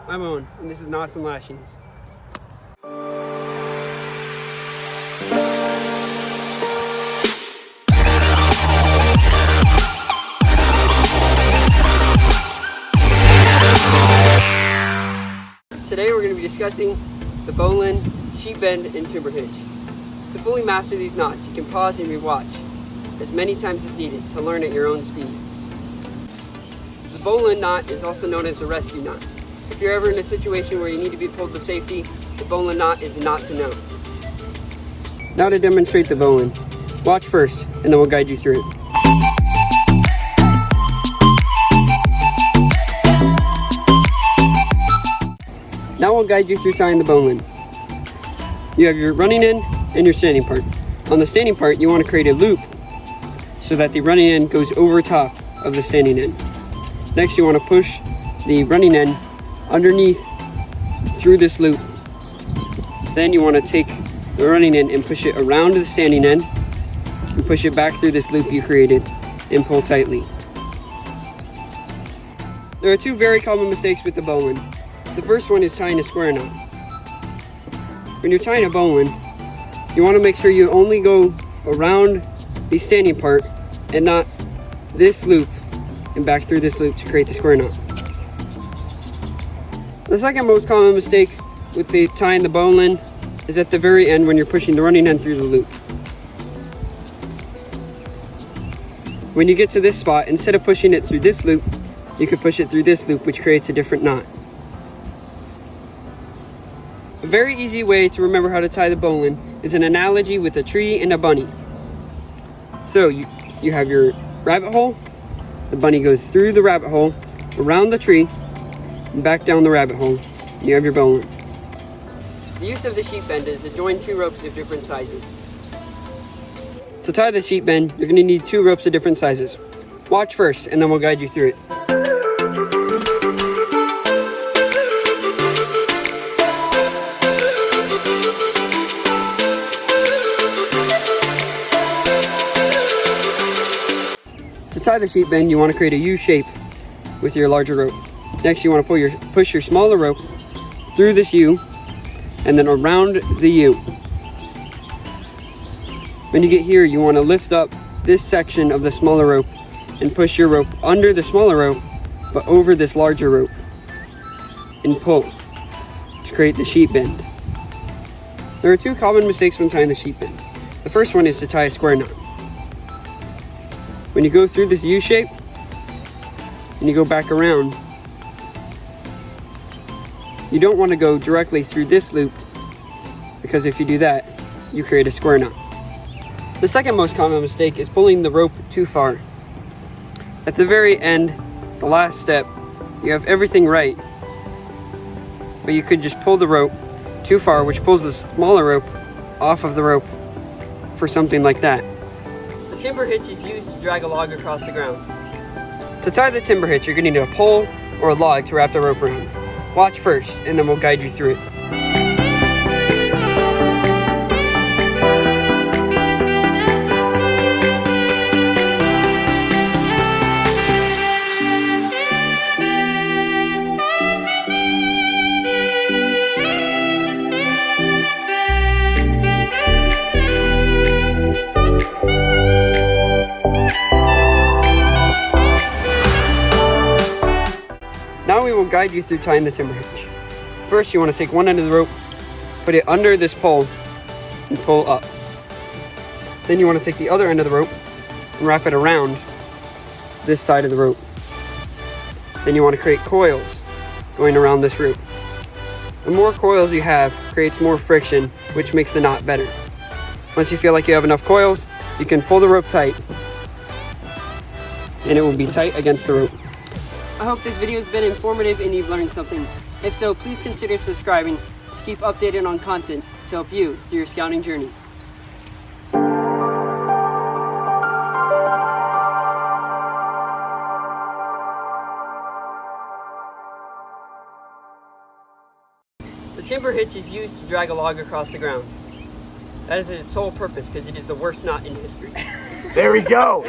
I'm Owen, and this is Knots and Lashings. Today we're going to be discussing the bowline, sheet bend, and timber hitch. To fully master these knots, you can pause and rewatch as many times as needed to learn at your own speed. The bowline knot is also known as the rescue knot. If you're ever in a situation where you need to be pulled to safety, the bowline knot is the knot to know. Now to demonstrate the bowline. Watch first, and then we'll guide you through it. Now we'll guide you through tying the bowline. You have your running end and your standing part. On the standing part, you want to create a loop so that the running end goes over top of the standing end. Next, you want to push the running end underneath through this loop. Then you want to take the running end and push it around the standing end and push it back through this loop you created and pull tightly. There are two very common mistakes with the bowline. The first one is tying a square knot. When you're tying a bowline, you want to make sure you only go around the standing part and not this loop and back through this loop to create the square knot. The second most common mistake with the tying the bowline is at the very end when you're pushing the running end through the loop. When you get to this spot, instead of pushing it through this loop, you could push it through this loop, which creates a different knot. A very easy way to remember how to tie the bowline is an analogy with a tree and a bunny. So you have your rabbit hole, the bunny goes through the rabbit hole, around the tree, and back down the rabbit hole, and you have your bowline. The use of the sheet bend is to join two ropes of different sizes. To tie the sheet bend, you're going to need two ropes of different sizes. Watch first, and then we'll guide you through it. To tie the sheet bend, you want to create a U shape with your larger rope. Next, you want to push your smaller rope through this U and then around the U. When you get here, you want to lift up this section of the smaller rope and push your rope under the smaller rope but over this larger rope and pull to create the sheet bend. There are two common mistakes when tying the sheet bend. The first one is to tie a square knot. When you go through this U shape and you go back around, you don't want to go directly through this loop, because if you do that, you create a square knot. The second most common mistake is pulling the rope too far. At the very end, the last step, you have everything right, but you could just pull the rope too far, which pulls the smaller rope off of the rope for something like that. The timber hitch is used to drag a log across the ground. To tie the timber hitch, you're going to need a pole or a log to wrap the rope around. Watch first, and then we'll guide you through it. Now we will guide you through tying the timber hitch. First, you want to take one end of the rope, put it under this pole, and pull up. Then you want to take the other end of the rope and wrap it around this side of the rope. Then you want to create coils going around this rope. The more coils you have creates more friction, which makes the knot better. Once you feel like you have enough coils, you can pull the rope tight, and it will be tight against the rope. I hope this video has been informative and you've learned something. If so, please consider subscribing to keep updated on content to help you through your scouting journey. The timber hitch is used to drag a log across the ground. That is its sole purpose because it is the worst knot in history. There we go!